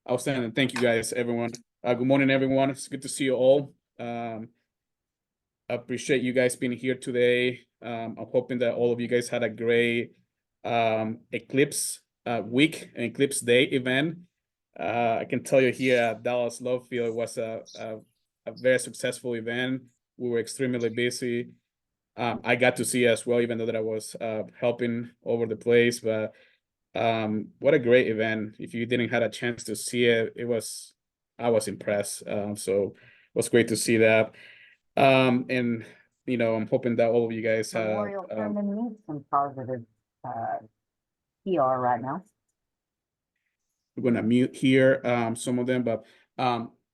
Outstanding. Thank you guys, everyone. Good morning, everyone. It's good to see you all. I appreciate you guys being here today. I'm hoping that all of you guys had a great Eclipse week, an Eclipse Day event. I can tell you here at Dallas Love Field, it was a very successful event. We were extremely busy. I got to see it as well, even though that I was helping over the place. But what a great event. If you didn't have a chance to see it, I was impressed. So it was great to see that. And I'm hoping that all of you guys have Memorial Herman needs some positive PR right now. we're gonna mute here some of them, but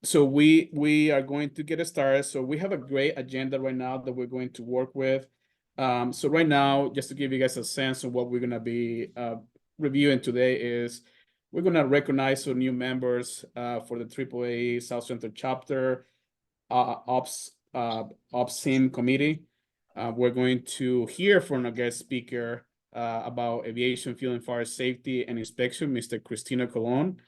so we are going to get started. So we have a great agenda right now that we're going to work with. So right now, just to give you guys a sense of what we're gonna be reviewing today is we're gonna recognize some new members for the AAAE South Central Chapter OPSEM committee. We're going to hear from a guest speaker about aviation, fuel, and fire safety and inspection, Mr. Cristina Colon.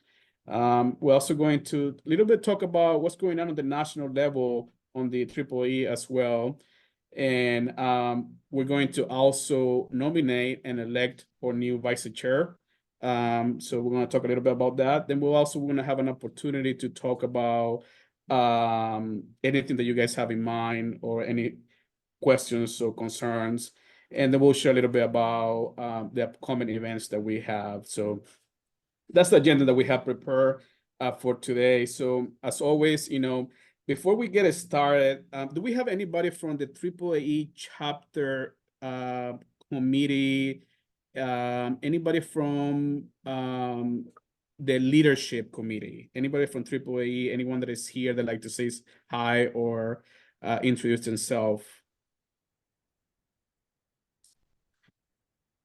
We're also going to a little bit talk about what's going on the national level on the AAAE as well. And we're going to also nominate and elect our new vice chair. So we're going to talk a little bit about that. Then we're going to have an opportunity to talk about anything that you guys have in mind or any questions or concerns. And then we'll share a little bit about the upcoming events that we have. So that's the agenda that we have prepared for today. So as always, before we get started, do we have anybody from the AAAE chapter committee? Anybody from the leadership committee? Anybody from AAAE? Anyone that is here that like to say hi or introduce themselves?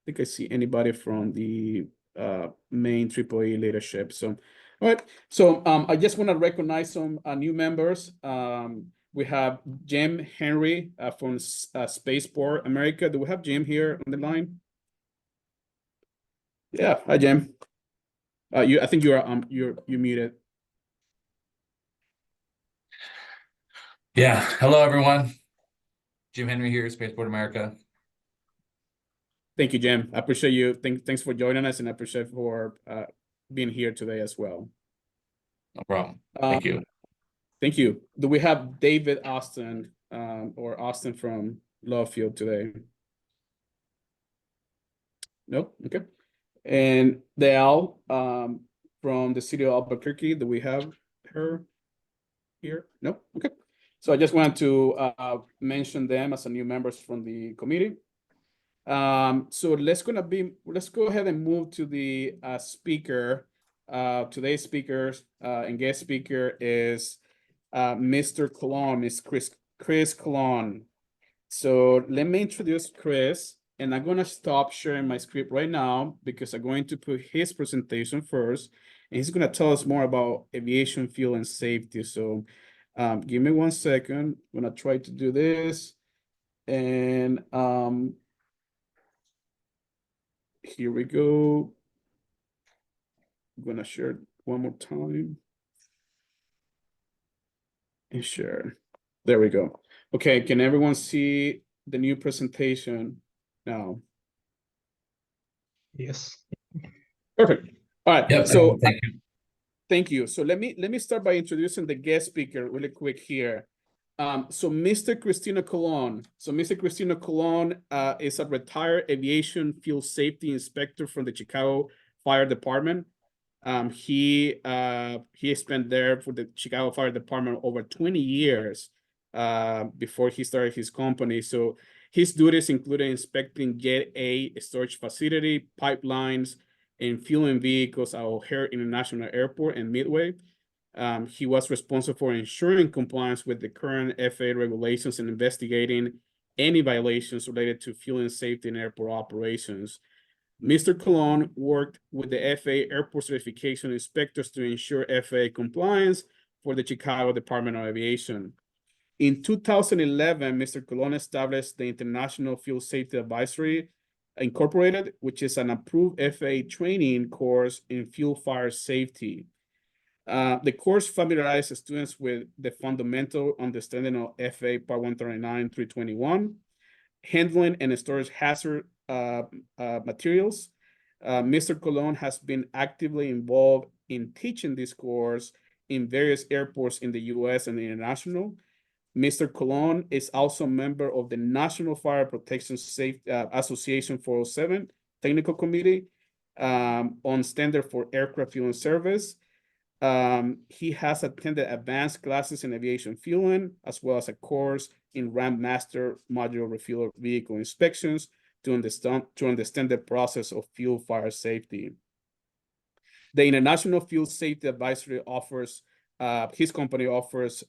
I think I see anybody from the main AAA leadership. So, all right. So I just want to recognize some new members. We have Jim Henry from Spaceport America. Do we have Jim here on the line? Yeah. Hi, Jim. I think you're muted. Yeah. Hello, everyone. Jim Henry here, Spaceport America. Thank you, Jim. I appreciate you. Thanks for joining us, and I appreciate for being here today as well. No problem. Thank you. Thank you. Do we have David Austin or Austin from Love Field today? Nope. Okay. And Dale from the city of Albuquerque. Do we have her here? Nope. Okay. So I just wanted to mention them as a new members from the committee. So let's go ahead and move to the speaker. Today's speaker and guest speaker is Mr. Colon, is Chris Colon. So let me introduce Chris, and I'm gonna stop sharing my script right now because I'm going to put his presentation first, and he's gonna tell us more about aviation fuel and safety. So give me 1 second. I'm gonna try to do this, and here we go. I'm gonna share it one more time. And share. There we go. Okay, can everyone see the new presentation now? Yes. Perfect. All right. Yep. So Thank you. thank you. So let me start by introducing the guest speaker really quick here. So Mr. Cristina Colon. So Mr. Cristina Colon is a retired aviation fuel safety inspector from the Chicago Fire Department. He spent there for the Chicago Fire Department over 20 years before he started his company. So his duties included inspecting Jet A storage facility, pipelines, and fueling vehicles at O'Hare International Airport and Midway. He was responsible for ensuring compliance with the current FAA regulations and investigating any violations related to fueling safety in airport operations. Mr. Colon worked with the FAA airport certification inspectors to ensure FAA compliance for the Chicago Department of Aviation. In 2011, Mr. Colon established the International Fuel Safety Advisory Incorporated, which is an approved FAA training course in fuel fire safety. The course familiarizes students with the fundamental understanding of FAA Part 139, 321, handling and storage hazard materials. Mr. Colon has been actively involved in teaching this course in various airports in the US and international. Mr. Colon is also a member of the National Fire Protection Association 407 Technical Committee on Standard for Aircraft Fueling Service. He has attended advanced classes in aviation fueling, as well as a course in Ramp Master Modular Refueler Vehicle Inspections to understand the process of fuel fire safety. The International Fuel Safety Advisory offers, his company offers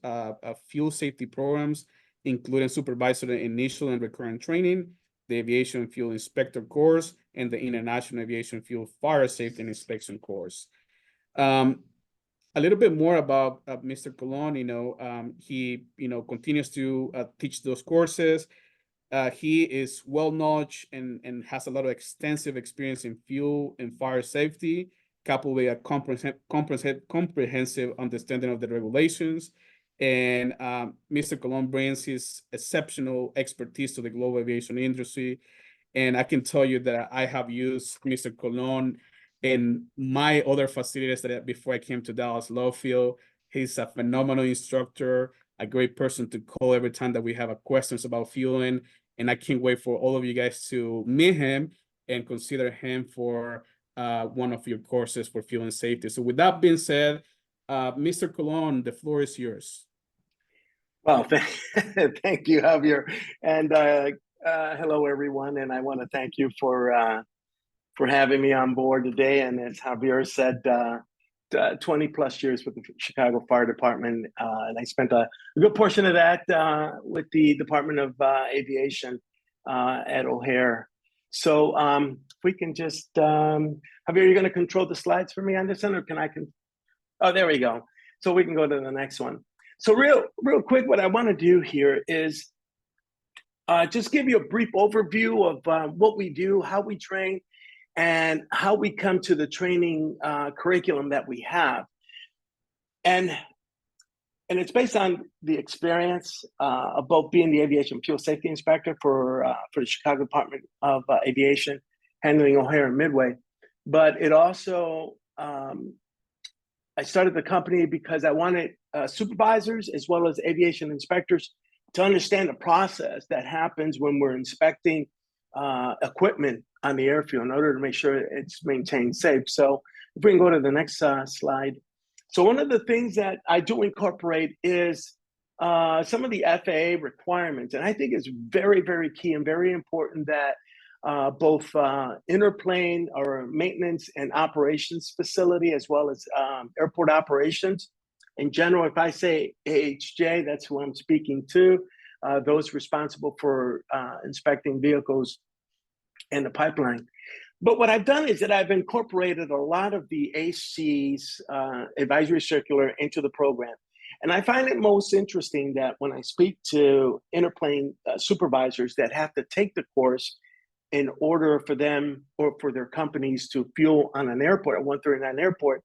fuel safety programs, including supervisory initial and recurrent training, the Aviation Fuel Inspector course, and the International Aviation Fuel Fire Safety and Inspection course. A little bit more about Mr. Colon, he, continues to teach those courses. He is well-knowledge and has a lot of extensive experience in fuel and fire safety, coupled with a comprehensive understanding of the regulations. And Mr. Colon brings his exceptional expertise to the global aviation industry. And I can tell you that I have used Mr. Colon in my other facilities that before I came to Dallas Love Field. He's a phenomenal instructor, a great person to call every time that we have questions about fueling. And I can't wait for all of you guys to meet him and consider him for one of your courses for fueling safety. So with that being said, Mr. Colon, the floor is yours. Well, thank you, Javier. And hello, everyone. And I want to thank you for having me on board today. And as Javier said, 20 plus years with the Chicago Fire Department. And I spent a good portion of that with the Department of Aviation at O'Hare. So if we can just, Javier, you're going to control the slides for me on this one, or can I? Oh, there we go. So we can go to the next one. So real quick, what I want to do here is just give you a brief overview of what we do, how we train, and how we come to the training curriculum that we have. And it's based on the experience of both being the aviation fuel safety inspector for the Chicago Department of Aviation, handling O'Hare and Midway. But it also, I started the company because I wanted supervisors as well as aviation inspectors to understand the process that happens when we're inspecting equipment on the airfield in order to make sure it's maintained safe. So if we can go to the next slide. So one of the things that I do incorporate is some of the FAA requirements. And I think it's very, very key and very important that both interplane or maintenance and operations facility, as well as airport operations. In general, if I say AHJ, that's who I'm speaking to, those responsible for inspecting vehicles and the pipeline. But what I've done is that I've incorporated a lot of the AC's advisory circular into the program. And I find it most interesting that when I speak to interplane supervisors that have to take the course in order for them or for their companies to fuel on an airport, a 139 airport,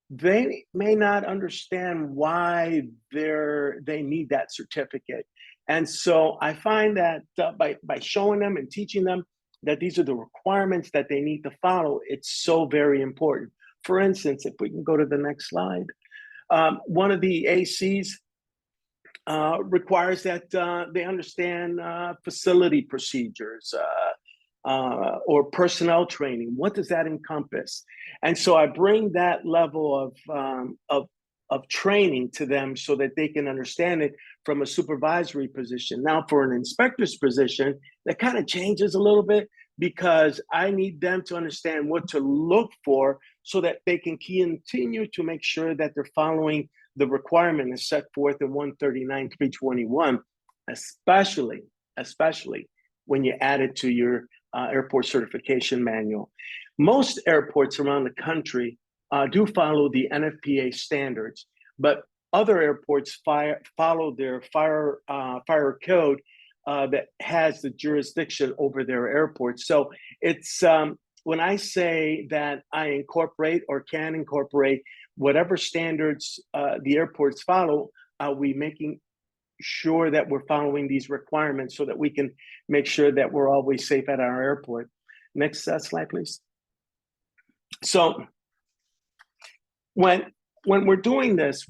they may not understand why they need that certificate. And so I find that by showing them and teaching them that these are the requirements that they need to follow, it's so very important. For instance, if we can go to the next slide, one of the ACs requires that they understand facility procedures or personnel training. What does that encompass? And so I bring that level of training to them so that they can understand it from a supervisory position. Now, for an inspector's position, that kind of changes a little bit because I need them to understand what to look for so that they can continue to make sure that they're following the requirement as set forth in 139-321, especially when you add it to your airport certification manual. Most airports around the country do follow the NFPA standards, but other airports follow their fire code that has the jurisdiction over their airports. So it's when I say that I incorporate or can incorporate whatever standards the airports follow, are we making sure that we're following these requirements so that we can make sure that we're always safe at our airport? Next slide, please. So when we're doing this,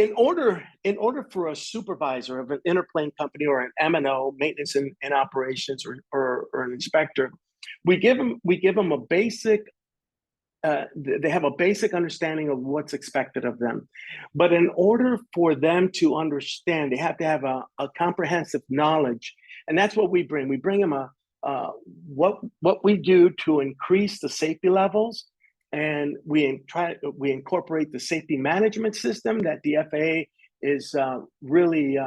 in order for a supervisor of an interplane company or an M&O, maintenance and operations, or an inspector, we give them a basic. They have a basic understanding of what's expected of them, but in order for them to understand, they have to have a comprehensive knowledge, and that's what we bring. We bring them what we do to increase the safety levels. And we incorporate the safety management system that the FAA is really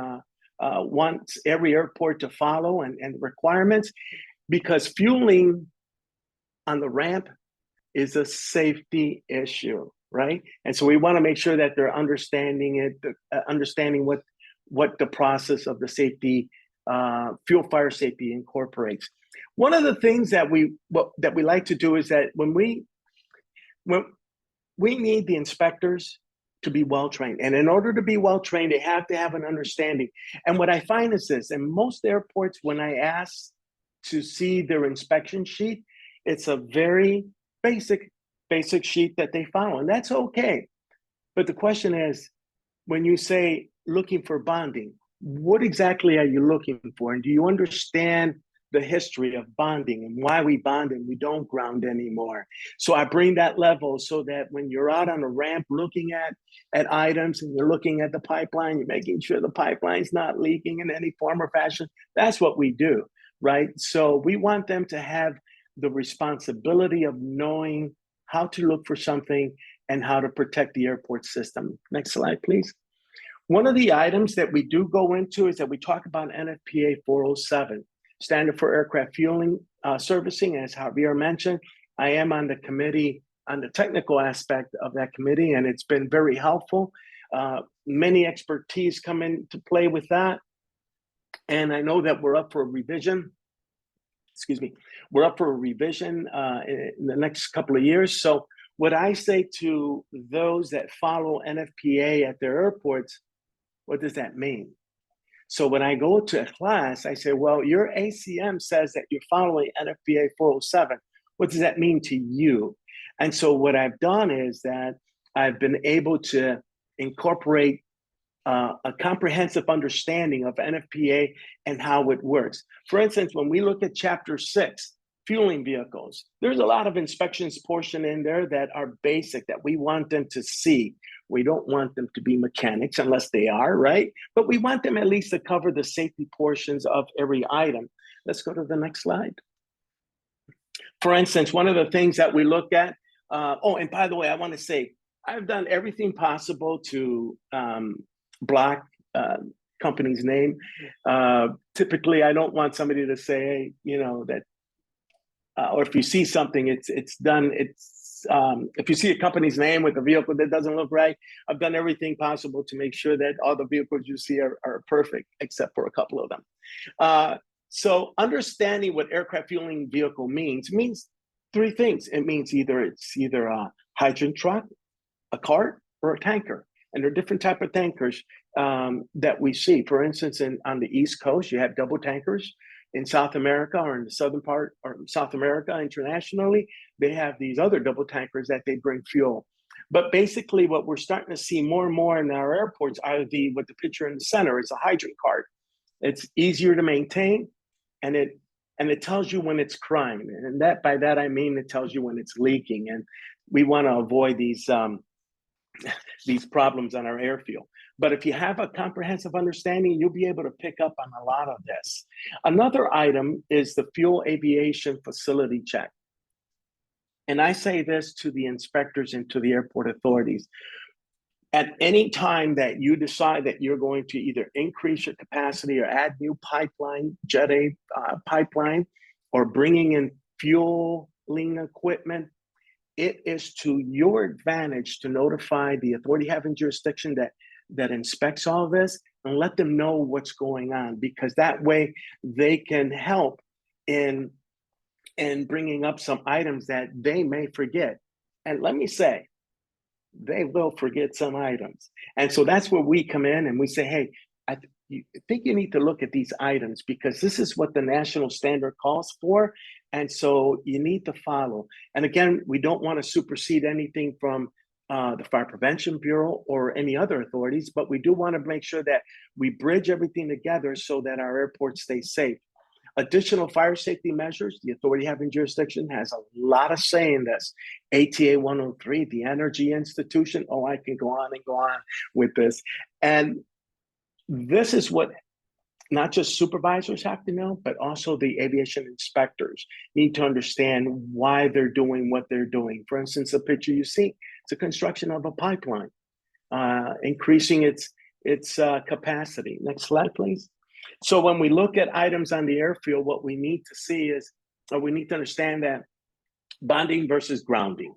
wants every airport to follow, and requirements, because fueling on the ramp is a safety issue, right? And so we want to make sure that they're understanding it, understanding what the process of the safety, fuel fire safety incorporates. One of the things that we like to do is that when we need the inspectors to be well-trained. And in order to be well-trained, they have to have an understanding. And what I find is this: in most airports, when I ask to see their inspection sheet, it's a very basic sheet that they follow, and that's okay. But the question is, when you say looking for bonding, what exactly are you looking for? And do you understand the history of bonding and why we bond and we don't ground anymore? So I bring that level so that when you're out on a ramp looking at items and you're looking at the pipeline, you're making sure the pipeline's not leaking in any form or fashion. That's what we do, right? So we want them to have the responsibility of knowing how to look for something and how to protect the airport system. Next slide, please. One of the items that we do go into is that we talk about NFPA 407. Standard for Aircraft Fueling Servicing. As Javier mentioned, I am on the committee, on the technical aspect of that committee, and it's been very helpful. Many expertise come into play with that. And I know that we're up for a revision. Excuse me. We're up for a revision in the next couple of years. So what I say to those that follow NFPA at their airports, what does that mean? So when I go to a class, I say, well, your ACM says that you're following NFPA 407. What does that mean to you? And so what I've done is that I've been able to incorporate a comprehensive understanding of NFPA and how it works. For instance, when we look at Chapter 6, fueling vehicles, there's a lot of inspections portion in there that are basic, that we want them to see. We don't want them to be mechanics unless they are, right? But we want them at least to cover the safety portions of every item. Let's go to the next slide. For instance, one of the things that we look at, oh, and by the way, I want to say, I've done everything possible to block company's name. Typically, I don't want somebody to say, you know, that, or if you see something, it's done, if you see a company's name with a vehicle that doesn't look right, I've done everything possible to make sure that all the vehicles you see are perfect, except for a couple of them. So understanding what aircraft fueling vehicle means three things. It means it's either a hydrant truck, a cart, or a tanker. And there are different type of tankers that we see. For instance, on the East Coast, you have double tankers. In South America, or in the southern part, or South America internationally, they have these other double tankers that they bring fuel. But basically, what we're starting to see more and more in our airports are with the picture in the center, it's a hydrant cart. It's easier to maintain, and it tells you when it's crying. And by that I mean it tells you when it's leaking. And we want to avoid these problems on our airfield. But if you have a comprehensive understanding, you'll be able to pick up on a lot of this. Another item is the fuel aviation facility check. And I say this to the inspectors and to the airport authorities. At any time that you decide that you're going to either increase your capacity or add new pipeline, Jet A pipeline, or bringing in fueling equipment, it is to your advantage to notify the authority having jurisdiction that inspects all of this, and let them know what's going on, because that way they can help in and bringing up some items that they may forget. And let me say, they will forget some items. And so that's where we come in and we say, hey, I think you need to look at these items because this is what the national standard calls for. And so you need to follow. And again, we don't want to supersede anything from the Fire Prevention Bureau or any other authorities, but we do want to make sure that we bridge everything together so that our airports stay safe. Additional fire safety measures, the authority having jurisdiction has a lot of say in this. ATA 103, the Energy Institution, oh, I can go on and go on with this. And this is what not just supervisors have to know, but also the aviation inspectors need to understand why they're doing what they're doing. For instance, the picture you see, it's a construction of a pipeline, increasing its capacity. Next slide, please. So when we look at items on the airfield, what we need to see is, or we need to understand that bonding versus grounding.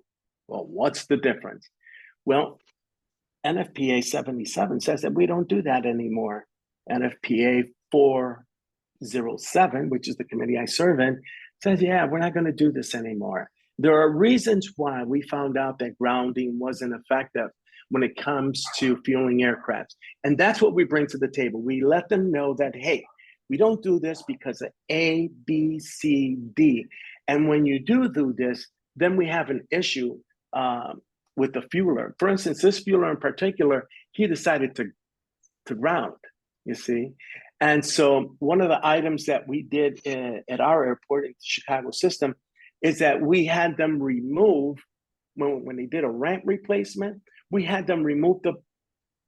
Well, what's the difference? Well, NFPA 77 says that we don't do that anymore. NFPA 407, which is the committee I serve in, says, yeah, we're not going to do this anymore. There are reasons why we found out that grounding wasn't effective when it comes to fueling aircraft. And that's what we bring to the table. We let them know that, hey, we don't do this because of A, B, C, D. And when you do this, then we have an issue with the fueler. For instance, this fueler in particular, he decided to ground, you see. And so one of the items that we did at our airport in the Chicago system is that we had them remove, when they did a ramp replacement, we had them remove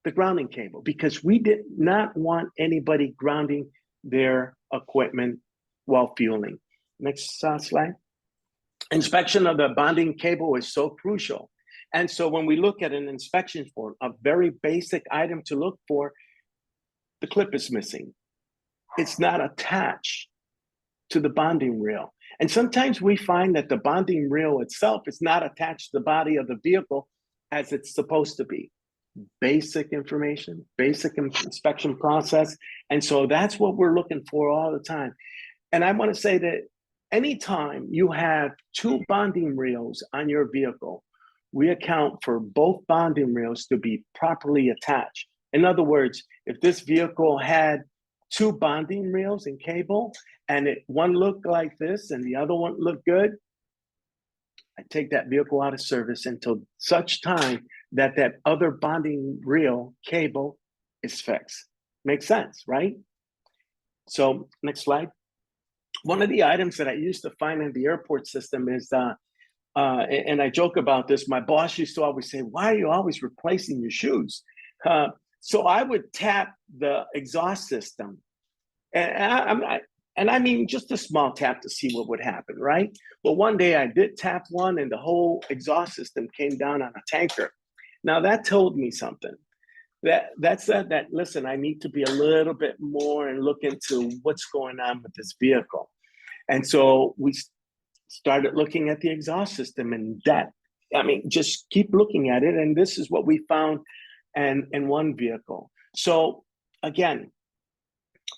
the grounding cable because we did not want anybody grounding their equipment while fueling. Next slide. Inspection of the bonding cable is so crucial. And so when we look at an inspection form, a very basic item to look for, the clip is missing. It's not attached to the bonding reel. And sometimes we find that the bonding reel itself is not attached to the body of the vehicle as it's supposed to be. Basic information, basic inspection process. And so that's what we're looking for all the time. And I want to say that anytime you have two bonding reels on your vehicle, we account for both bonding reels to be properly attached. In other words, if this vehicle had two bonding reels and cable, and one looked like this and the other one looked good, I take that vehicle out of service until such time that that other bonding reel cable is fixed. Makes sense, right? So next slide. One of the items that I used to find in the airport system is, and I joke about this, my boss used to always say, why are you always replacing your shoes? So I would tap the exhaust system. And I mean, just a small tap to see what would happen, right? Well, one day I did tap one and the whole exhaust system came down on a tanker. Now that told me something. That said that, listen, I need to be a little bit more and look into what's going on with this vehicle. And so we started looking at the exhaust system, and that, I mean, just keep looking at it. And this is what we found in one vehicle. So again,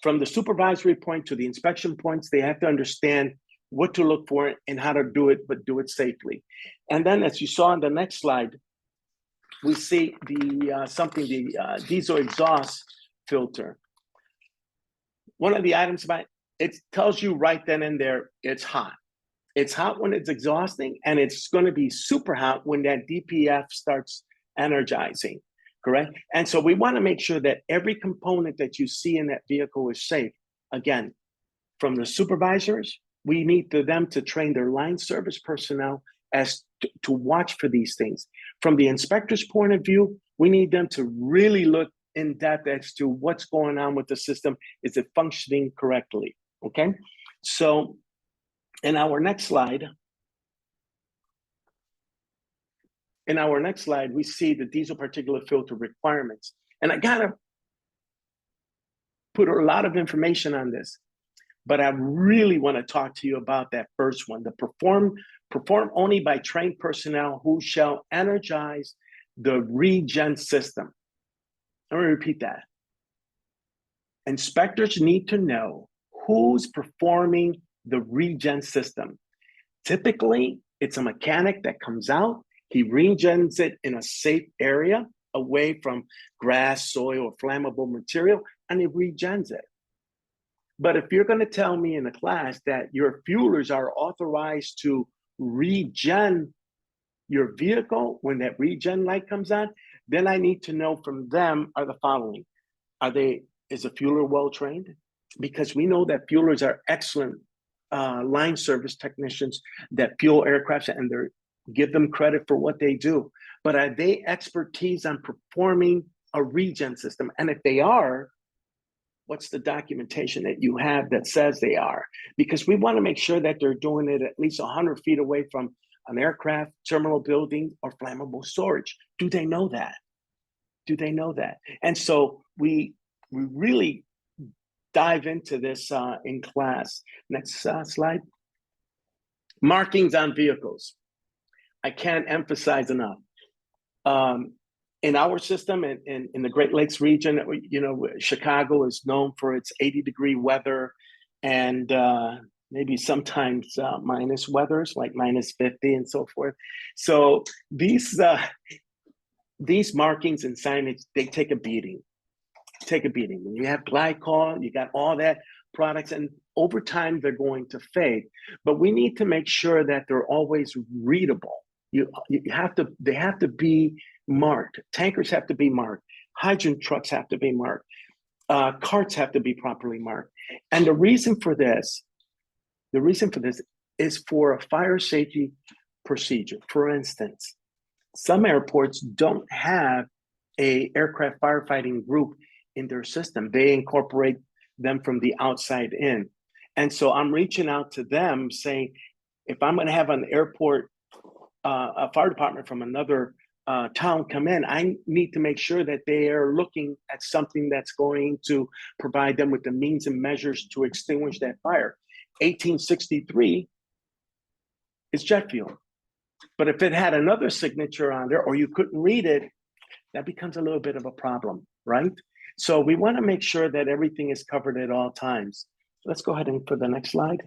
from the supervisory point to the inspection points, they have to understand what to look for and how to do it, but do it safely. And then, as you saw on the next slide, we see the diesel exhaust filter. One of the items about it tells you right then and there, it's hot. It's hot when it's exhausting, and it's going to be super hot when that DPF starts energizing. Correct? And so we want to make sure that every component that you see in that vehicle is safe. Again, from the supervisors, we need them to train their line service personnel as to watch for these things. From the inspector's point of view, we need them to really look in depth as to what's going on with the system. Is it functioning correctly? Okay. So in our next slide, we see the diesel particulate filter requirements. And I gotta put a lot of information on this, but I really wanna talk to you about that first one, the perform only by trained personnel who shall energize the regen system. Let me repeat that. Inspectors need to know who's performing the regen system. Typically, it's a mechanic that comes out, he regens it in a safe area away from grass, soil, or flammable material, and he regens it. But if you're going to tell me in a class that your fuelers are authorized to regen your vehicle when that regen light comes on, then I need to know from them are the following. Is a fueler well trained? Because we know that fuelers are excellent line service technicians that fuel aircrafts, and give them credit for what they do. But are they expertise on performing a regen system? And if they are, what's the documentation that you have that says they are? Because we want to make sure that they're doing it at least 100 feet away from an aircraft, terminal building, or flammable storage. Do they know that? Do they know that? And so we really dive into this in class. Next slide. Markings on vehicles. I can't emphasize enough. In our system, in the Great Lakes region, you know, Chicago is known for its 80-degree weather and maybe sometimes minus weathers, like minus 50 and so forth. So these markings and signage, they take a beating. When you have glycol, you got all that products, and over time they're going to fade. But we need to make sure that they're always readable. They have to be marked. Tankers have to be marked. Hydrant trucks have to be marked. Carts have to be properly marked. And the reason for this is for a fire safety procedure. For instance, some airports don't have an aircraft firefighting group in their system. They incorporate them from the outside in. And so I'm reaching out to them saying, if I'm going to have an airport, a fire department from another town come in, I need to make sure that they are looking at something that's going to provide them with the means and measures to extinguish that fire. 1863 is jet fuel. But if it had another signature on there or you couldn't read it, that becomes a little bit of a problem, right? So we want to make sure that everything is covered at all times. Let's go ahead and put the next slide.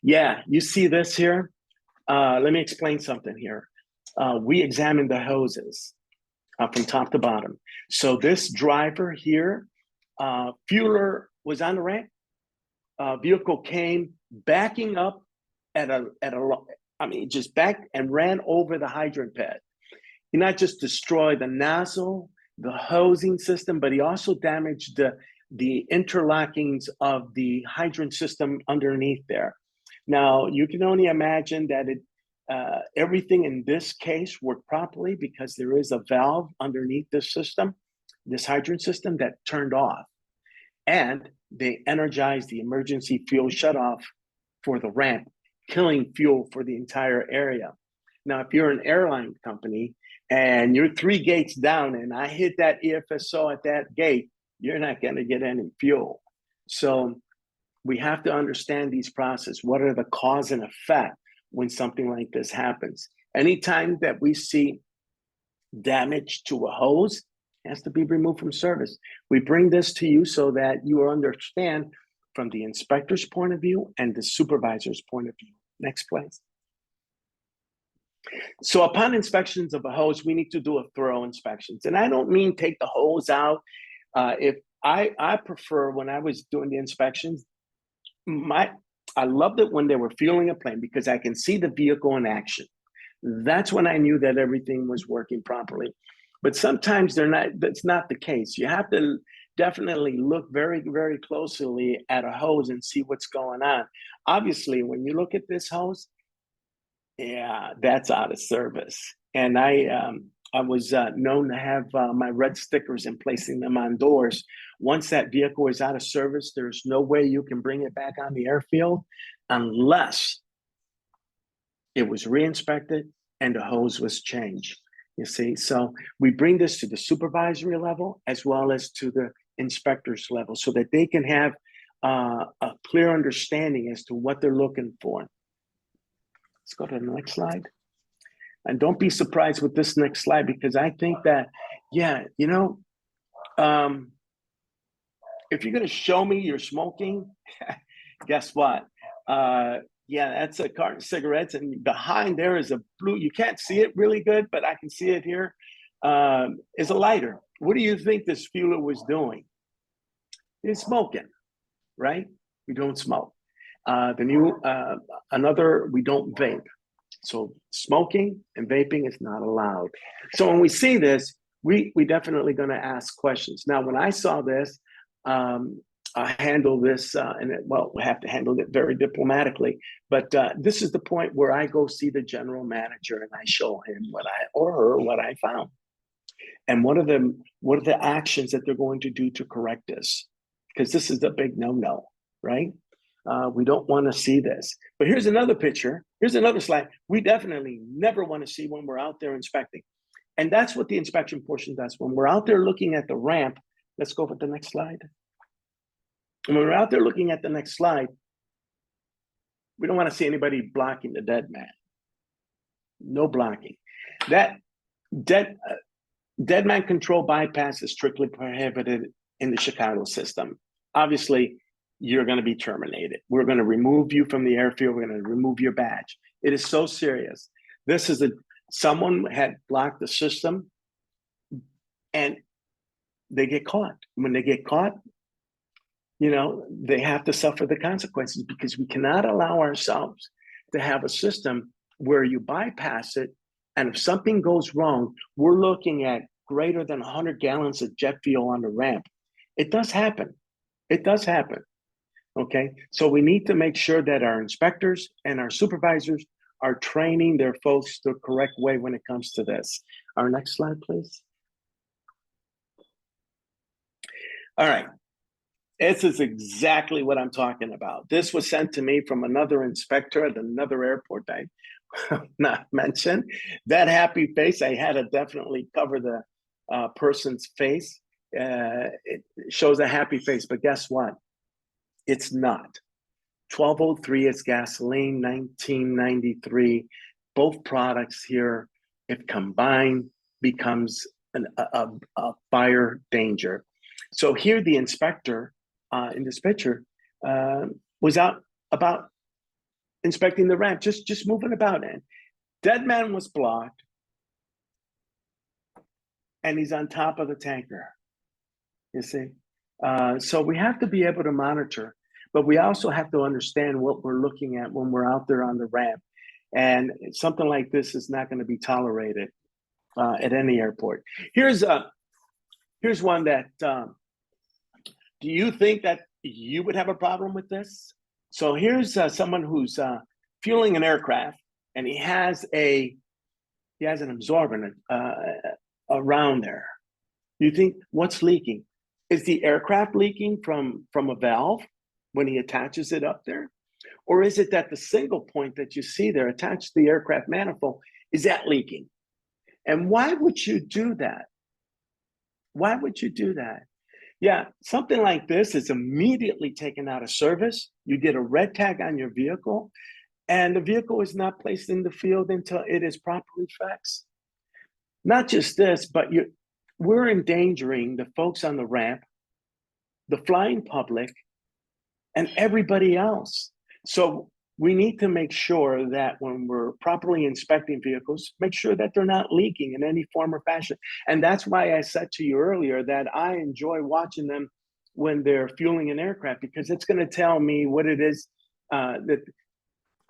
Yeah, you see this here? Let me explain something here. We examined the hoses from top to bottom. So this driver here, fueler was on the ramp. Vehicle came backing up just backed and ran over the hydrant pad. He not just destroyed the nozzle, the hosing system, but he also damaged the interlockings of the hydrant system underneath there. Now, you can only imagine that everything in this case worked properly because there is a valve underneath this system, this hydrant system, that turned off. And they energized the emergency fuel shutoff for the ramp, killing fuel for the entire area. Now, if you're an airline company and you're 3 gates down and I hit that EFSO at that gate, you're not going to get any fuel. So we have to understand these processes. What are the cause and effect when something like this happens? Anytime that we see damage to a hose, it has to be removed from service. We bring this to you so that you understand from the inspector's point of view and the supervisor's point of view. Next, please. So upon inspections of a hose, we need to do a thorough inspections. And I don't mean take the hose out. If I prefer, when I was doing the inspections, I loved it when they were fueling a plane because I can see the vehicle in action. That's when I knew that everything was working properly. But sometimes that's not the case. You have to definitely look very, very closely at a hose and see what's going on. Obviously, when you look at this hose, yeah, that's out of service. And I was known to have my red stickers and placing them on doors. Once that vehicle is out of service, there's no way you can bring it back on the airfield unless it was re-inspected and the hose was changed. You see, so we bring this to the supervisory level as well as to the inspector's level so that they can have a clear understanding as to what they're looking for. Let's go to the next slide. And don't be surprised with this next slide because I think that, yeah, you know, if you're going to show me you're smoking, guess what? Yeah, that's a carton of cigarettes, and behind there is a blue. You can't see it really good, but I can see it here. Is a lighter. What do you think this fueler was doing? He's smoking, right? We don't smoke. We don't vape. So smoking and vaping is not allowed. So when we see this, we definitely going to ask questions. Now, when I saw this, I handle this, we have to handle it very diplomatically. But this is the point where I go see the general manager and I show him what I found, and what are the actions that they're going to do to correct this, because this is the big no-no, right? We don't want to see this. But here's another picture. Here's another slide. We definitely never want to see when we're out there inspecting. And that's what the inspection portion does. When we're out there looking at the ramp, let's go for the next slide. When we're out there looking at the next slide, we don't want to see anybody blocking the dead man. No blocking. That dead man control bypass is strictly prohibited in the Chicago system. Obviously, you're going to be terminated. We're going to remove you from the airfield. We're going to remove your badge. It is so serious. This is someone had blocked the system, and they get caught. When they get caught, they have to suffer the consequences, because we cannot allow ourselves to have a system where you bypass it, and if something goes wrong, we're looking at greater than 100 gallons of jet fuel on the ramp. It does happen. It does happen. Okay, so we need to make sure that our inspectors and our supervisors are training their folks the correct way when it comes to this. Our next slide, please. All right. This is exactly what I'm talking about. This was sent to me from another inspector at another airport I not mention. That happy face, I had to definitely cover the person's face. It shows a happy face, but guess what? It's not. 1203 is gasoline, 1993. Both products here, if combined, becomes a fire danger. So here the inspector in this picture was out about inspecting the ramp, just moving about. And dead man was blocked, and he's on top of the tanker, you see. So we have to be able to monitor, but we also have to understand what we're looking at when we're out there on the ramp. And something like this is not going to be tolerated at any airport. Here's one that, do you think that you would have a problem with this? So here's someone who's fueling an aircraft, and he has an absorbent around there. You think, what's leaking? Is the aircraft leaking from a valve when he attaches it up there? Or is it that the single point that you see there attached to the aircraft manifold, is that leaking? And why would you do that? Why would you do that? Yeah, something like this is immediately taken out of service. You get a red tag on your vehicle, and the vehicle is not placed in the field until it is properly fixed. Not just this, but we're endangering the folks on the ramp, the flying public, and everybody else. So we need to make sure that when we're properly inspecting vehicles, make sure that they're not leaking in any form or fashion. And that's why I said to you earlier that I enjoy watching them when they're fueling an aircraft, because it's going to tell me what it is that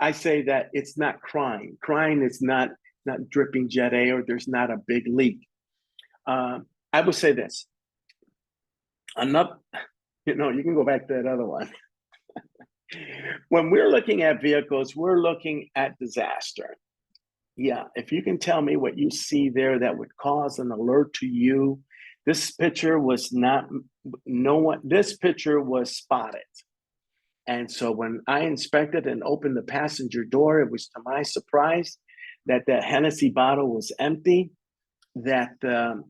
I say that it's not crying. Crying is not dripping Jet A, or there's not a big leak. I will say this. Enough, you can go back to that other one. When we're looking at vehicles, we're looking at disaster. Yeah, if you can tell me what you see there that would cause an alert to you. This picture was this picture was spotted. And so when I inspected and opened the passenger door, it was to my surprise that the Hennessy bottle was empty, that the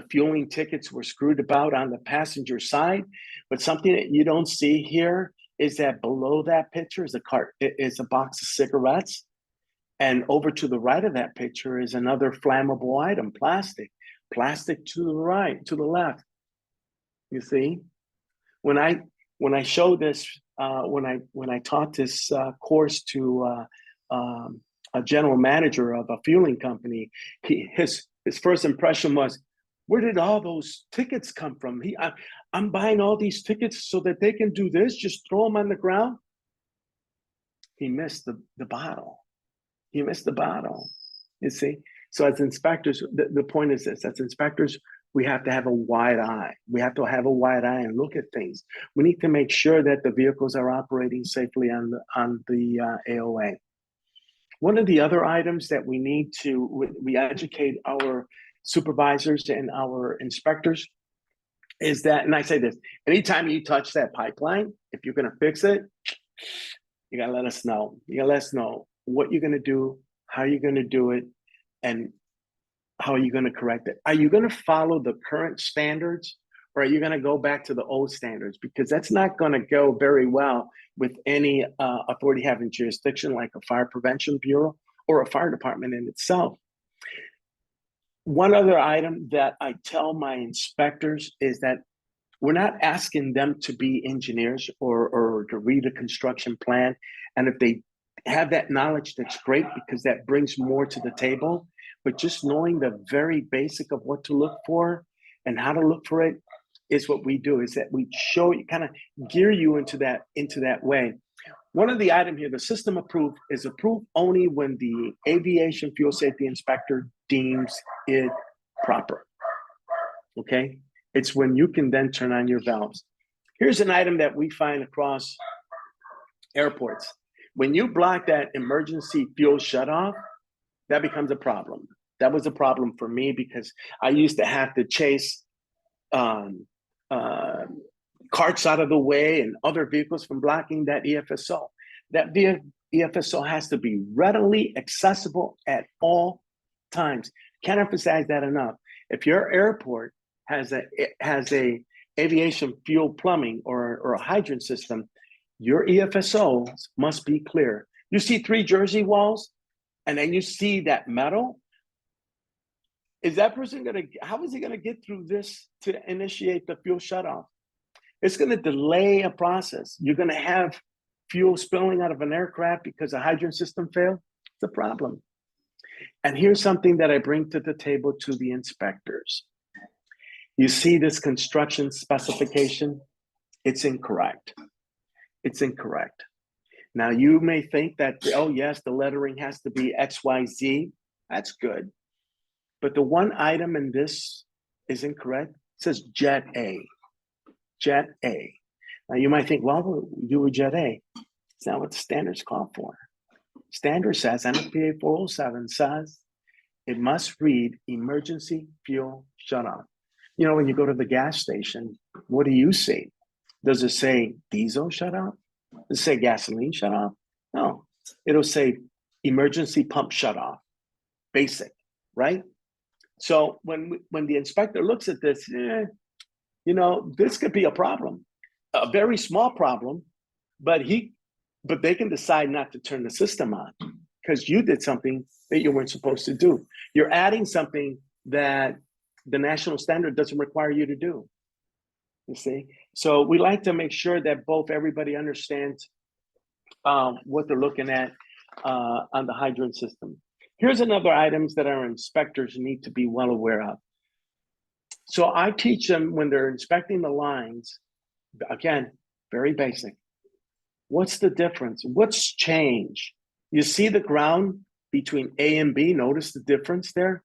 fueling tickets were screwed about on the passenger side. But something that you don't see here is that below that picture is a box of cigarettes. And over to the right of that picture is another flammable item, plastic to the right, to the left. You see, when I show this when I taught this course to a general manager of a fueling company, his first impression was, where did all those tickets come from? I'm buying all these tickets so that they can do this, just throw them on the ground. He missed the bottle. He missed the bottle, you see? So as inspectors, the point is this, as inspectors, we have to have a wide eye. We have to have a wide eye and look at things. We need to make sure that the vehicles are operating safely on the AOA. One of the other items that we need to, we educate our supervisors and our inspectors is that, and I say this, anytime you touch that pipeline, if you're gonna fix it, you gotta let us know. You gotta let us know what you're gonna do, how you're gonna do it, and how are you going to correct it? Are you going to follow the current standards, or are you going to go back to the old standards? Because that's not going to go very well with any authority having jurisdiction like a fire prevention bureau or a fire department in itself. One other item that I tell my inspectors is that we're not asking them to be engineers or to read a construction plan. And if they have that knowledge, that's great, because that brings more to the table. But just knowing the very basic of what to look for and how to look for it is what we do, is that we show you, kind of gear you into that way. One of the items here, the system approved, is approved only when the aviation fuel safety inspector deems it proper, okay? It's when you can then turn on your valves. Here's an item that we find across airports. When you block that emergency fuel shutoff, that becomes a problem. That was a problem for me because I used to have to chase carts out of the way and other vehicles from blocking that EFSO. That EFSO has to be readily accessible at all times. Can't emphasize that enough. If your airport has a aviation fuel plumbing or a hydrant system, your EFSOs must be clear. You see 3 jersey walls, and then you see that metal. Is that person how is he gonna get through this to initiate the fuel shutoff? It's gonna delay a process. You're gonna have fuel spilling out of an aircraft because a hydrant system failed. It's a problem. And here's something that I bring to the table to the inspectors. You see this construction specification? It's incorrect. It's incorrect. Now you may think that, oh yes, the lettering has to be XYZ. That's good. But the one item in this is incorrect. It says Jet A. Jet A. Now you might think, well, you were Jet A. It's not what the standards call for. Standard says, NFPA 407 says, it must read emergency fuel shutoff. You know, when you go to the gas station, what do you see? Does it say diesel shutoff? Does it say gasoline shutoff? No, it'll say emergency pump shutoff, basic, right? So when the inspector looks at this, you know, this could be a problem, a very small problem, but they can decide not to turn the system on because you did something that you weren't supposed to do. You're adding something that the national standard doesn't require you to do, you see? So we like to make sure that everybody understands what they're looking at on the hydrant system. Here's another items that our inspectors need to be well aware of. So I teach them when they're inspecting the lines, again, very basic. What's the difference? What's changed? You see the ground between A and B, notice the difference there?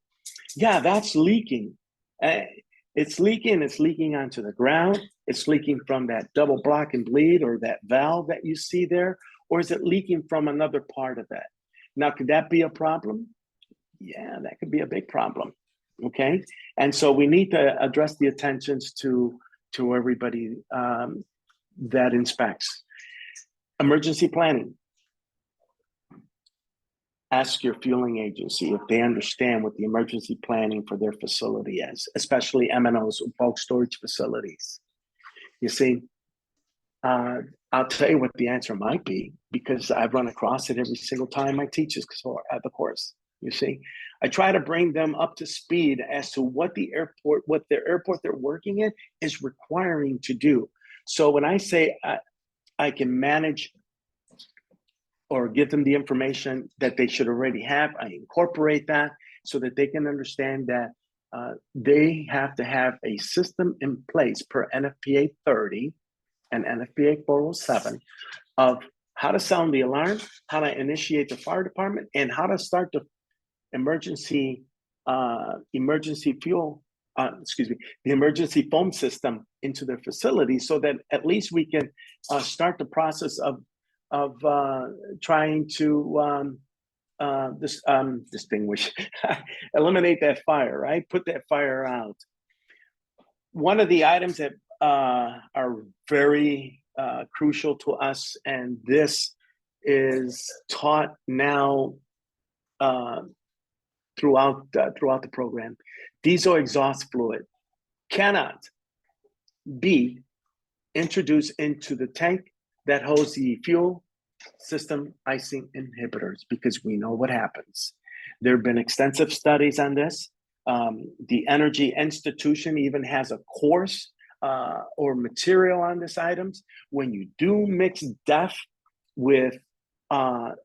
Yeah, that's leaking. It's leaking onto the ground. It's leaking from that double block and bleed or that valve that you see there, or is it leaking from another part of that? Now, could that be a problem? Yeah, that could be a big problem, okay? And so we need to address the attentions to everybody that inspects. Emergency planning. Ask your fueling agency if they understand what the emergency planning for their facility is, especially M&Os, bulk storage facilities. You see, I'll tell you what the answer might be because I've run across it every single time I teach this at the course. You see, I try to bring them up to speed as to what the airport they're working in is requiring to do. So when I say I can manage or give them the information that they should already have. I incorporate that so that they can understand that they have to have a system in place per NFPA 30 and NFPA 407 of how to sound the alarm, how to initiate the fire department, and how to start the emergency fuel, the emergency foam system into their facility, so that at least we can start the process of trying to distinguish, eliminate that fire, right? Put that fire out. One of the items that are very crucial to us, and this is taught now throughout the program, diesel exhaust fluid cannot be introduced into the tank that holds the fuel system icing inhibitors, because we know what happens. There have been extensive studies on this. The Energy Institution even has a course or material on these items. When you do mix DEF with the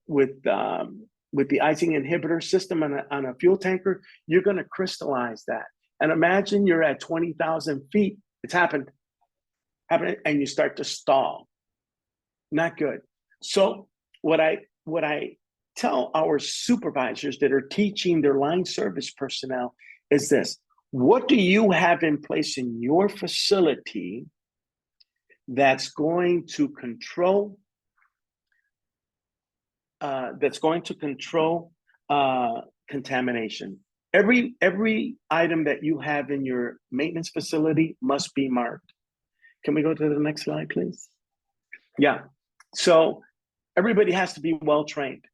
icing inhibitor system on a fuel tanker, you're going to crystallize that. And imagine you're at 20,000 feet. It's happened, and you start to stall. Not good. So what I tell our supervisors that are teaching their line service personnel is this: what do you have in place in your facility that's going to control contamination? Every item that you have in your maintenance facility must be marked. Can we go to the next slide, please? Yeah. So everybody has to be well trained.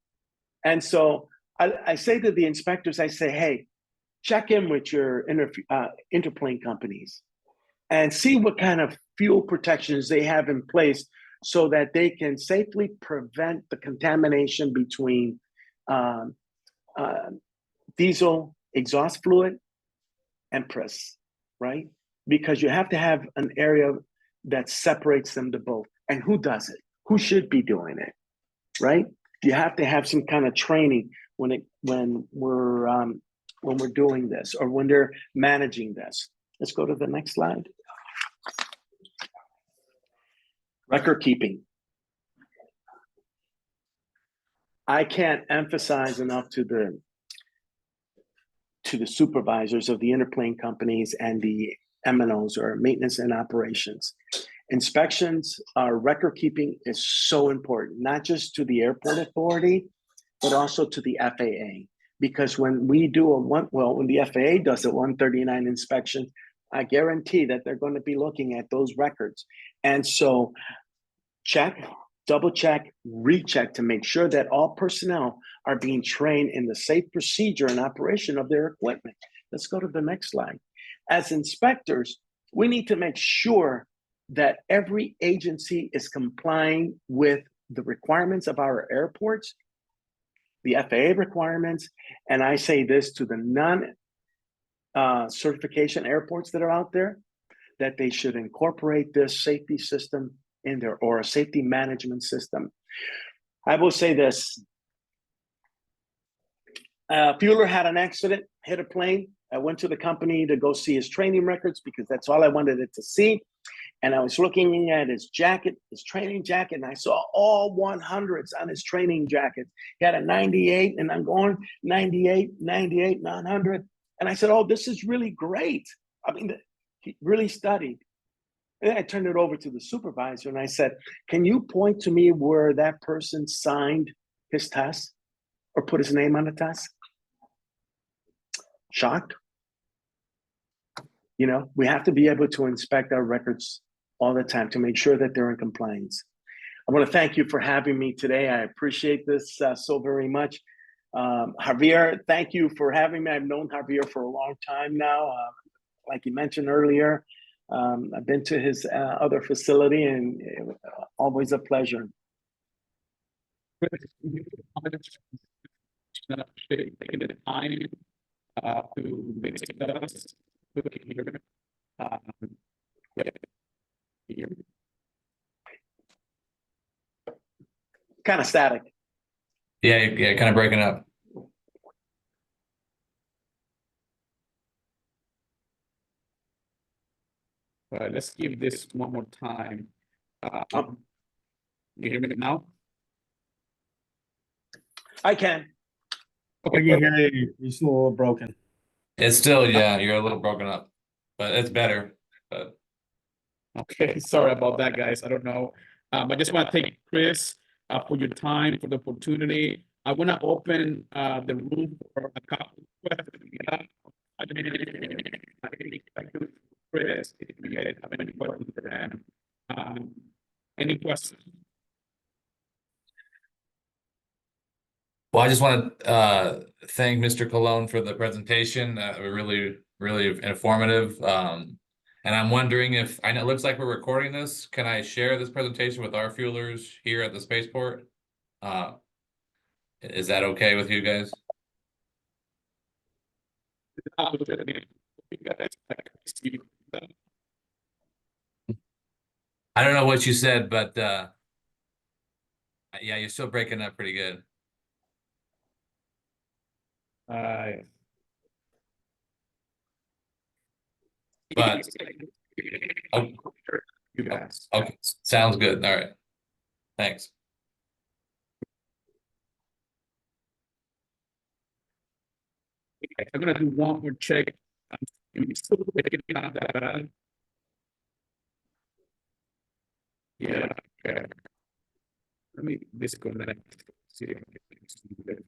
And so I say to the inspectors, I say, hey, check in with your interplane companies and see what kind of fuel protections they have in place so that they can safely prevent the contamination between diesel exhaust fluid and press, right? Because you have to have an area that separates them to both. And who does it? Who should be doing it, right? You have to have some kind of training when we're doing this, or when they're managing this. Let's go to the next slide. Record keeping. I can't emphasize enough to the supervisors of the interplane companies and the M&Os, or maintenance and operations. Inspections, record keeping is so important, not just to the airport authority, but also to the FAA. Because when we do when the FAA does a 139 inspection, I guarantee that they're going to be looking at those records. And so check, double check, recheck to make sure that all personnel are being trained in the safe procedure and operation of their equipment. Let's go to the next slide. As inspectors, we need to make sure that every agency is complying with the requirements of our airports, the FAA requirements, and I say this to the non-certification airports that are out there, that they should incorporate this safety system in there, or a safety management system. I will say this. Fueler had an accident, hit a plane. I went to the company to go see his training records because that's all I wanted it to see. And I was looking at his jacket, his training jacket, and I saw all 100s on his training jacket. He had a 98, and I'm going 98, 98, 900. And I said, oh, this is really great. I mean, he really studied. And I turned it over to the supervisor, and I said, can you point to me where that person signed his test or put his name on the test? Shocked. You know, we have to be able to inspect our records all the time to make sure that they're in compliance. I want to thank you for having me today. I appreciate this so very much. Javier, thank you for having me. I've known Javier for a long time now. Like you mentioned earlier, I've been to his other facility, and it was always a pleasure. Taking the time to visit us here. kind of static. Yeah, kind of breaking up. Let's give this one more time. Oh. You hear me now? I can. Okay, You hear you, you're still a little broken. It's still, yeah, you're a little broken up, but it's better. But okay, sorry about that, guys. I don't know. I just want to thank Chris for your time, for the opportunity. I want to open the room for a couple of questions. Chris, if you guys have any questions for them. Any questions? well, I just want to thank Mr. Colon for the presentation. Really informative. And I'm wondering if I know it looks like we're recording this. Can I share this presentation with our fuelers here at the spaceport? Is that okay with you guys? I don't know what you said, but yeah, you're still breaking up pretty good. But oh, you guys. okay, sounds good. All right, thanks. I'm gonna do one more check. Yeah, okay. Let me disconnect. See if I can see that.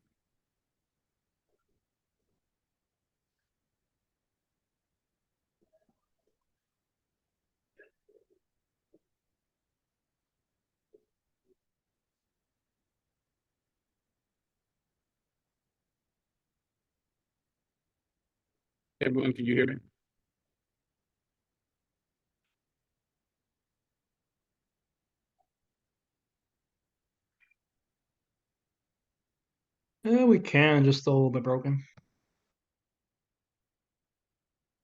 Everyone, can you hear me? Yeah, we can, just a little bit broken.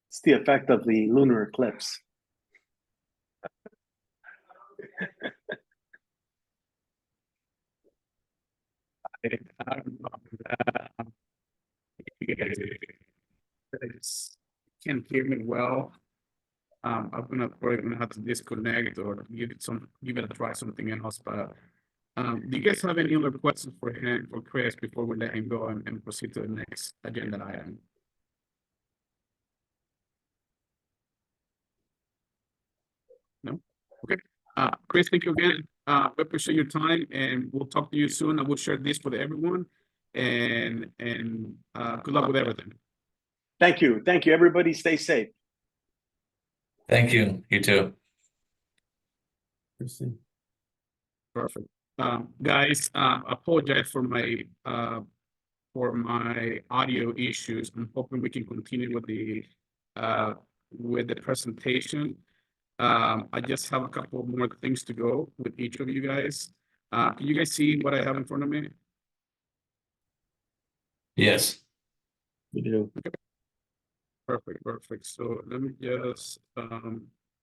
It's the effect of the lunar eclipse. I don't know. You guys can't hear me well. I'm probably gonna have to disconnect or give it a try something else. But do you guys have any other questions for him, for Chris, before we let him go and proceed to the next agenda item? No? Okay. Chris, thank you again. We appreciate your time and we'll talk to you soon. I will share this with everyone and good luck with everything. Thank you. Thank you. Everybody stay safe. Thank you. You too. Perfect. Guys, apologize for my audio issues. I'm hoping we can continue with the presentation. I just have a couple more things to go with each of you guys. Can you guys see what I have in front of me? Yes. We do. Perfect. So let me just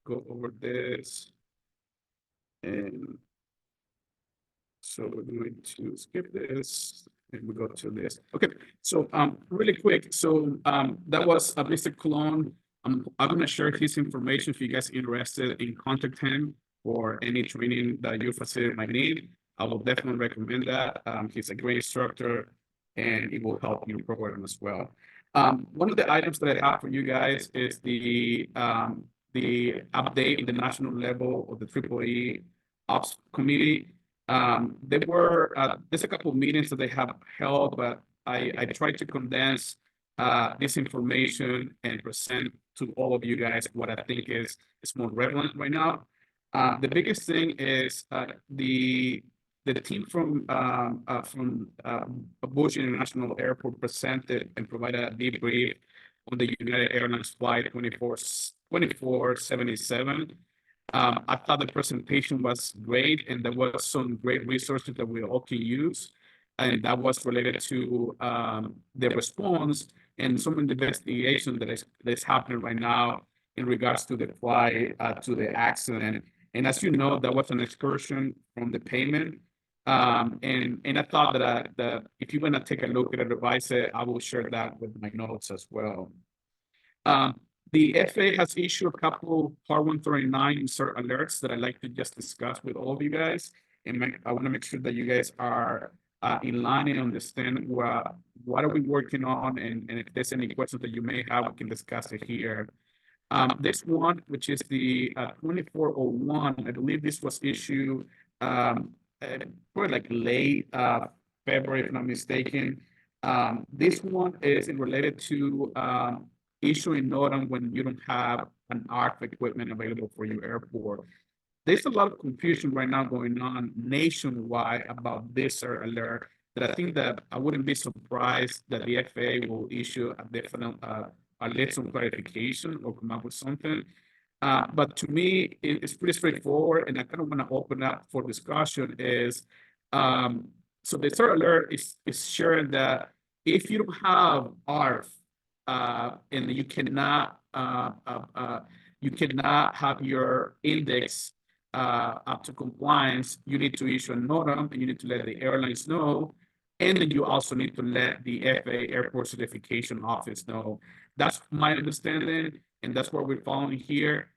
go over this. And so we're going to skip this and we go to this. Okay, so really quick. So that was Mr. Colon. I'm gonna share his information if you guys are interested in contact him for any training that your facility might need. I will definitely recommend that. He's a great instructor and it will help your program as well. One of the items that I have for you guys is the update in the national level of the SCCAAAE Ops Committee. There's a couple of meetings that they have held, but I tried to condense this information and present to all of you guys what I think is more relevant right now. The biggest thing is the team from Bush International Airport presented and provided a debrief on the United Airlines flight 2477. I thought the presentation was great and there was some great resources that we all can use. And that was related to the response and some of the investigation that is happening right now in regards to the flight, to the accident. And as you know, that was an excursion from the payment. And I thought that if you're gonna take a look at it, revise it, I will share that with my notes as well. The FAA has issued a couple Part 139 insert alerts that I'd like to just discuss with all of you guys. And I want to make sure that you guys are in line and understand what are we working on, and if there's any questions that you may have, we can discuss it here. This one, which is the 2401, I believe this was issued for like late February, if I'm not mistaken. This one is related to issuing NOTAM when you don't have an ARF equipment available for your airport. There's a lot of confusion right now going on nationwide about this alert, that I think that I wouldn't be surprised that the FAA will issue a definite a little clarification or come up with something. But to me, it's pretty straightforward, and I kind of want to open up for discussion is, so the third alert is sharing that if you don't have ARF, and you cannot have your index up to compliance, you need to issue a NOTAM, and you need to let the airlines know. And then you also need to let the FAA Airport Certification Office know. That's my understanding, and that's what we're following here.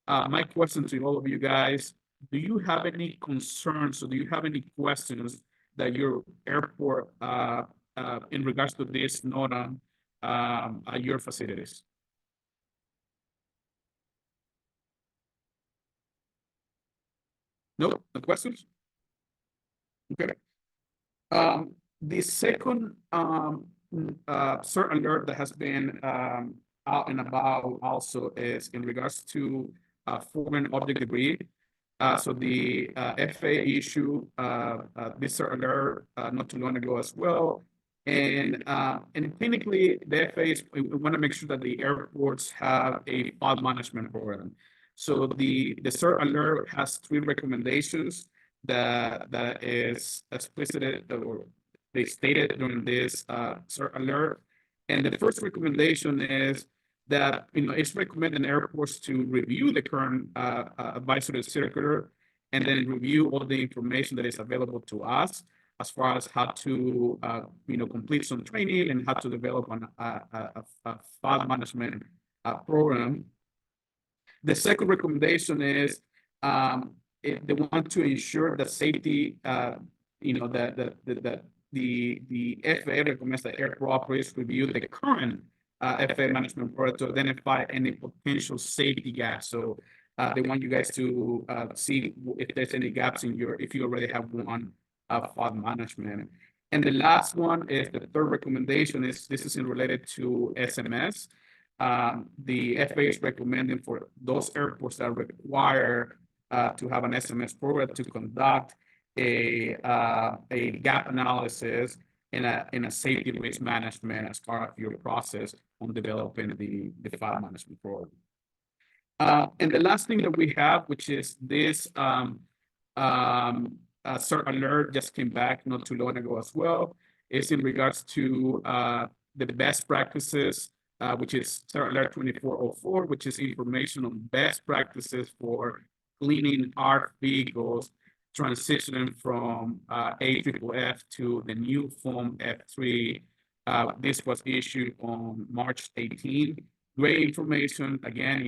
My question to all of you guys, do you have any concerns, or do you have any questions that your airport, in regards to this NOTAM, at your facilities? No questions? Okay. The second CERT alert that has been out and about also is in regards to foreign object debris. So the FAA issued this CERT alert not too long ago as well. And clinically, the FAA we want to make sure that the airports have a file management program. So the CERT alert has 3 recommendations that is explicit, or they stated during this CERT alert. And the first recommendation is that it's recommended airports to review the current advisory circular, and then review all the information that is available to us as far as how to complete some training and how to develop a file management program. The second recommendation is they want to ensure that safety, that the FAA recommends that airport operators review the current FAA management program to identify any potential safety gaps. So they want you guys to see if there's any gaps if you already have one file management. And the last one is the third recommendation this is related to SMS. The FAA is recommending for those airports that require to have an SMS program to conduct a gap analysis in a safety risk management as part of your process on developing the file management program. And the last thing that we have, which is this CERT alert just came back not too long ago as well, is in regards to the best practices, which is CERT alert 2404, which is information on best practices for cleaning ARC vehicles, transitioning from AFFF to the new Form F3. This was issued on March 18. Great information. Again,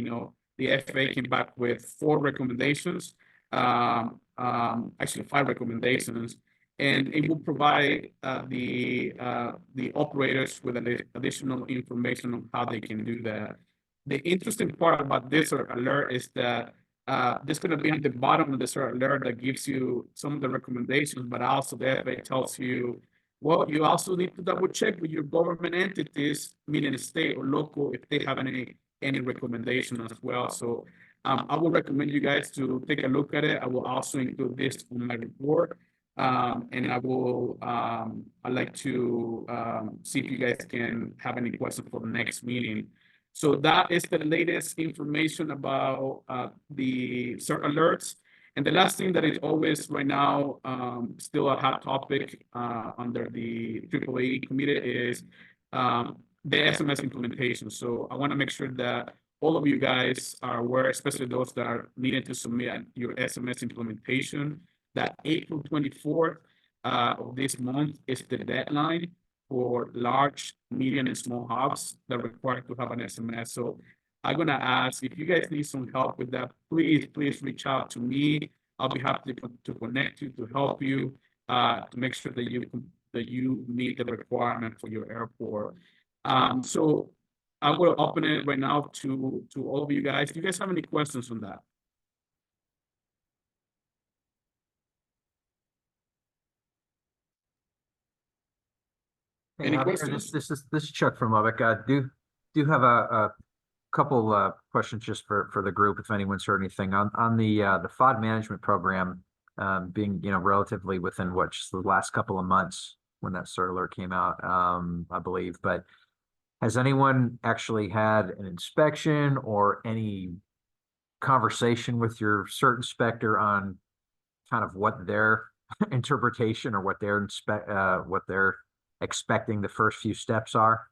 the FAA came back with 4 recommendations, actually 5 recommendations, and it will provide the operators with additional information on how they can do that. The interesting part about this alert is that this is going to be at the bottom of the CERT alert that gives you some of the recommendations, but also the FAA tells you, well, you also need to double check with your government entities, meaning state or local, if they have any recommendation as well. So I will recommend you guys to take a look at it. I will also include this in my report. And I will, I'd like to see if you guys can have any questions for the next meeting. So that is the latest information about the CERT alerts. And the last thing that is always right now still a hot topic under the AAAE committee is the SMS implementation. So I want to make sure that all of you guys are aware, especially those that are needing to submit your SMS implementation, that April 24th of this month is the deadline for large, medium, and small hubs that require to have an SMS. So I'm gonna ask if you guys need some help with that, please reach out to me. I'll be happy to connect you, to help you, to make sure that you meet the requirement for your airport. So I will open it right now to all of you guys. Do you guys have any questions on that? Hey, Any Javier, questions? this is Chuck from Lubbock. Do have a couple questions just for the group, if anyone's heard anything on the FOD management program, being relatively within just the last couple of months when that cert alert came out, I believe. But has anyone actually had an inspection or any conversation with your cert inspector on kind of what their interpretation or what they're expecting the first few steps are?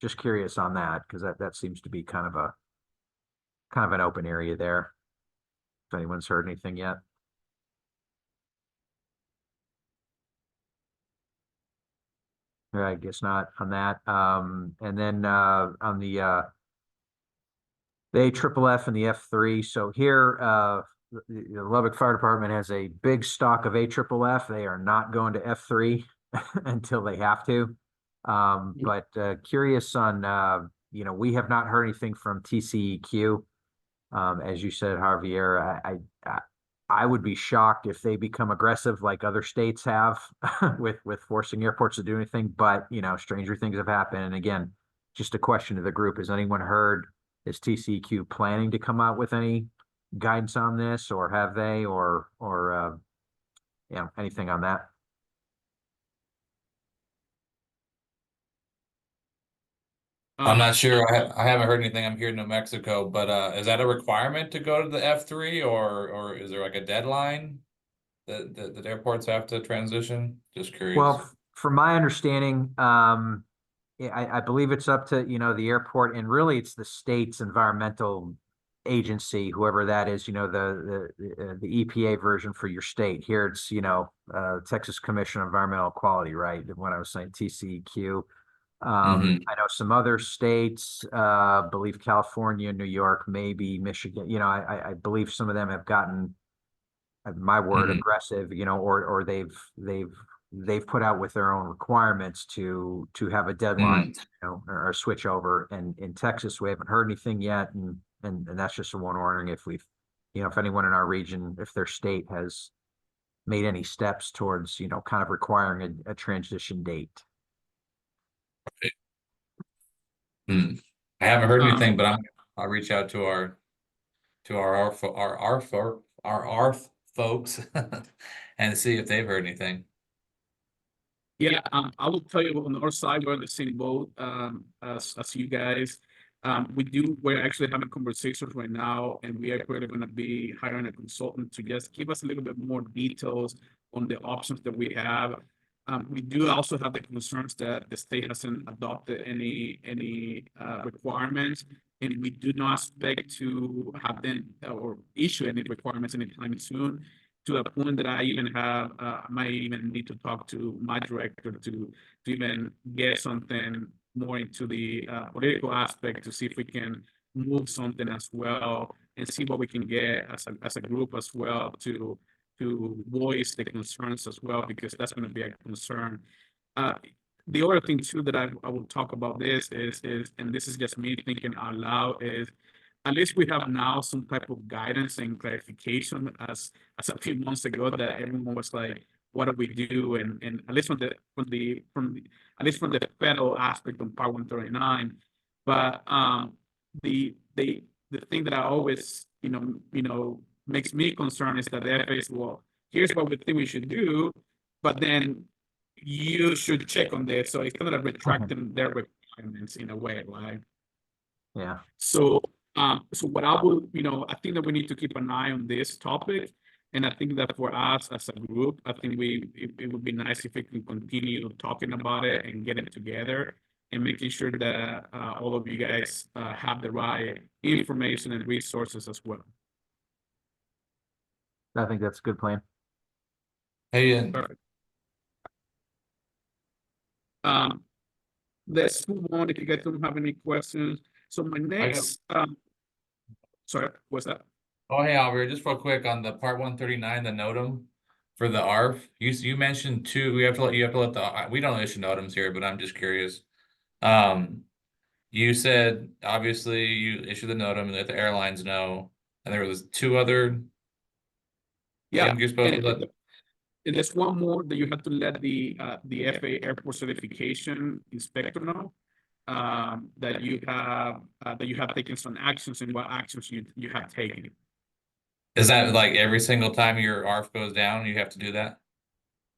Just curious on that, because that seems to be kind of an open area there. If anyone's heard anything yet. I guess not on that. And then on the AFFF and the F3. So here, the Lubbock Fire Department has a big stock of AFFF. They are not going to F3 until they have to. But curious on, we have not heard anything from TCEQ. As you said, Javier, I would be shocked if they become aggressive like other states have with forcing airports to do anything. But, stranger things have happened. And again, just a question to the group. Has anyone heard, is TCEQ planning to come out with any guidance on this, or have they, or anything on that? I'm not sure. I haven't heard anything. I'm here in New Mexico, but is that a requirement to go to the F3, or is there like a deadline that airports have to transition? Just curious. Well, from my understanding, I believe it's up to, the airport, and really it's the state's environmental agency, whoever that is, the EPA version for your state. Here it's, Texas Commission on Environmental Quality, right? When I was saying TCEQ. I know some other states, believe California, New York, maybe Michigan, I believe some of them have gotten, my word, aggressive, or they've put out with their own requirements to have a deadline, or a switch over. And in Texas, we haven't heard anything yet. And that's just one wondering if if anyone in our region, if their state has made any steps towards, kind of requiring a transition date. I haven't heard anything, but I'll reach out to our folks and see if they've heard anything. Yeah, I will tell you on our side, we're in the same boat as you guys. We're actually having conversations right now, and we are going to be hiring a consultant to just give us a little bit more details on the options that we have. We do also have the concerns that the state hasn't adopted any requirements, and we do not expect to have them or issue any requirements anytime soon. To a point that I even have, might even need to talk to my director to even get something more into the political aspect, to see if we can move something as well, and see what we can get as a group as well to voice the concerns as well, because that's going to be a concern. The other thing too that I will talk about this is, and this is just me thinking out loud, is at least we have now some type of guidance and clarification as a few months ago that everyone was like, what do we do? And at least from the federal aspect on Part 139. But the thing that I always, makes me concerned is that the FAA is, well, here's what we think we should do, but then you should check on this. So it's kind of retracting their requirements in a way, right? Yeah. So what I will, I think that we need to keep an eye on this topic. And I think that for us as a group, I think it would be nice if we can continue talking about it and get it together and making sure that all of you guys have the right information and resources as well. I think that's a good plan. Hey, and Perfect. Let's move on if you guys don't have any questions. So my next, sorry, what's that? oh, hey, Albert, just real quick on the part 139, the NOTAM for the ARF. You mentioned two. We have to let the we don't issue NOTAMs here, but I'm just curious. You said obviously you issue the NOTAM and let the airlines know, and there was two other Yeah, things you're supposed to and, let. and there's one more that you have to let the FAA airport certification inspector know that you have taken some actions and what actions you have taken. Is that like every single time your ARF goes down, you have to do that?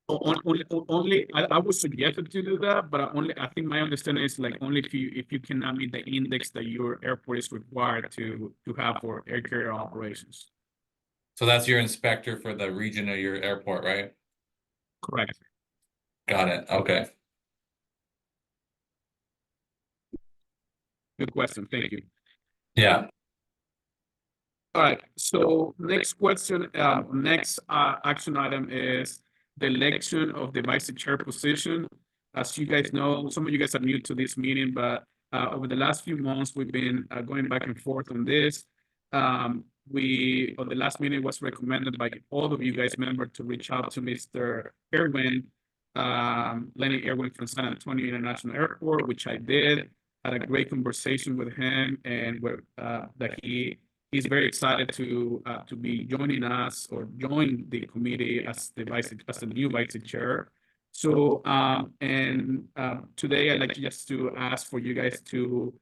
Only I would suggest to do that, but I think my understanding is like only if you cannot meet the index that your airport is required to have for air carrier operations. So that's your inspector for the region of your airport, right? Correct. Got it. Okay. Good question. Thank you. Yeah. All right. So next question, next action item is the election of the vice chair position. As you guys know, some of you guys are new to this meeting, but over the last few months, we've been going back and forth on this. On the last meeting, it was recommended by all of you guys members to reach out to Mr. Irwin, Lenny Irwin from San Antonio International Airport, which I did. Had a great conversation with him, and that he's very excited to be joining us or join the committee as the new vice chair. So today I'd like just to ask for you guys to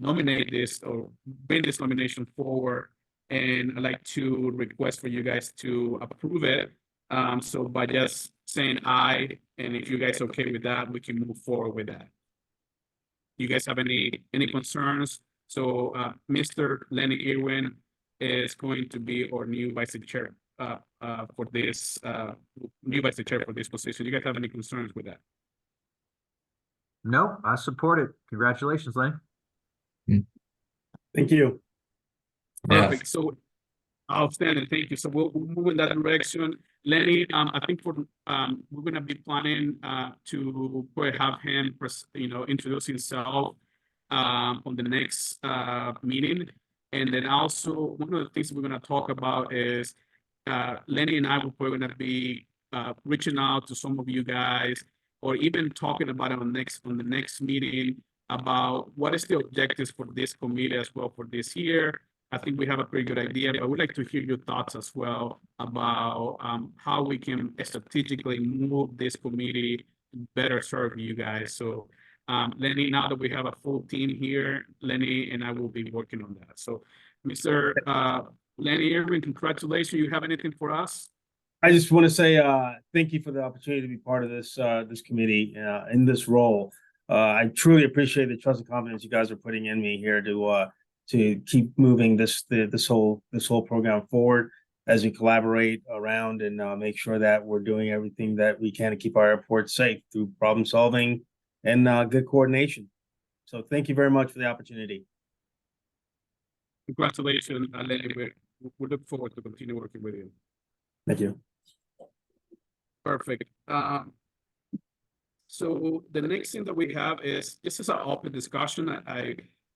nominate this or bring this nomination forward, and I'd like to request for you guys to approve it. So by just saying aye, and if you guys are okay with that, we can move forward with that. You guys have any concerns? So Mr. Lenny Irwin is going to be our new vice chair for this position. You guys have any concerns with that? No, I support it. Congratulations, Lane. Thank you. Yeah. Perfect. So outstanding. Thank you. So we'll move in that direction. Lenny, I think we're gonna be planning to have him introduce himself on the next meeting. And then also one of the things we're gonna talk about is Lenny and I will probably gonna be reaching out to some of you guys, or even talking about it on the next meeting about what is the objectives for this committee as well for this year. I think we have a pretty good idea, but I would like to hear your thoughts as well about how we can strategically move this committee to better serve you guys. So Lenny, now that we have a full team here, Lenny and I will be working on that. So Mr. Lenny Irwin, congratulations. You have anything for us? I just want to say thank you for the opportunity to be part of this this committee in this role. I truly appreciate the trust and confidence you guys are putting in me here to keep moving this whole program forward as we collaborate around and make sure that we're doing everything that we can to keep our airport safe through problem solving and good coordination. So thank you very much for the opportunity. Congratulations, Lenny. We look forward to continue working with you. Thank you. Perfect. So the next thing that we have is, this is an open discussion.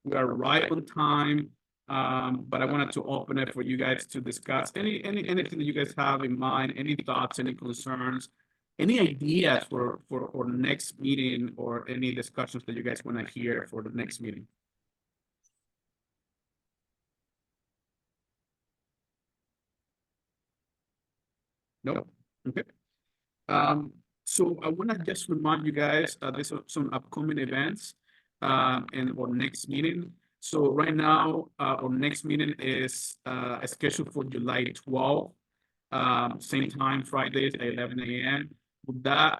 We are right on time, but I wanted to open it for you guys to discuss anything that you guys have in mind, any thoughts, any concerns, any ideas for our next meeting, or any discussions that you guys want to hear for the next meeting. No. Okay. So I want to just remind you guys, there's some upcoming events in our next meeting. So right now, our next meeting is scheduled for July 12th, same time, Fridays at 11 a.m.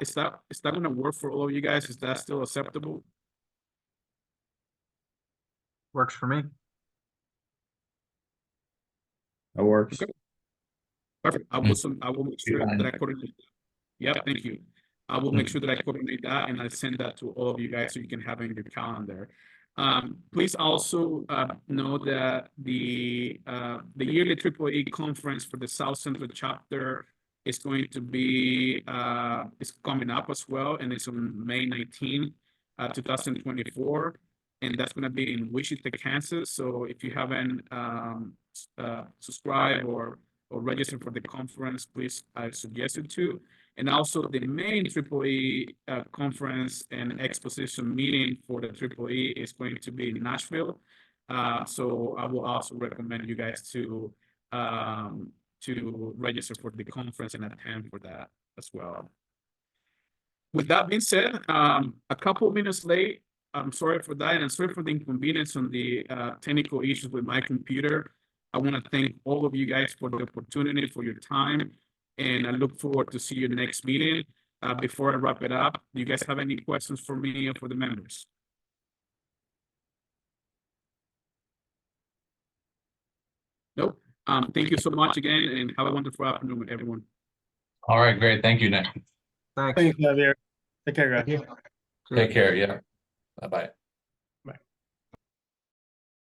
Is that going to work for all of you guys? Is that still acceptable? Works for me. That works. Okay. Perfect. I will make sure that I coordinate. Yeah, thank you. I will make sure that I coordinate that, and I send that to all of you guys so you can have it in your calendar. Please also know that the yearly AAAE conference for the South Central chapter It's going to be, it's coming up as well, and it's on May 19, 2024. And that's gonna be in Wichita, Kansas. So if you haven't subscribed or registered for the conference, please, I suggest you to. And also the main EEE conference and exposition meeting for the EEE is going to be in Nashville. So I will also recommend you guys to register for the conference and attend for that as well. With that being said, a couple of minutes late. I'm sorry for that, and I'm sorry for the inconvenience on the technical issues with my computer. I want to thank all of you guys for the opportunity, for your time, and I look forward to see you next meeting. Before I wrap it up, do you guys have any questions for me or for the members? Nope. Thank you so much again, and have a wonderful afternoon, everyone. All right, great. Thank you, Nick. Thanks. Thanks, Javier. Take care, guys. See ya. Take care. Yeah. Bye-bye.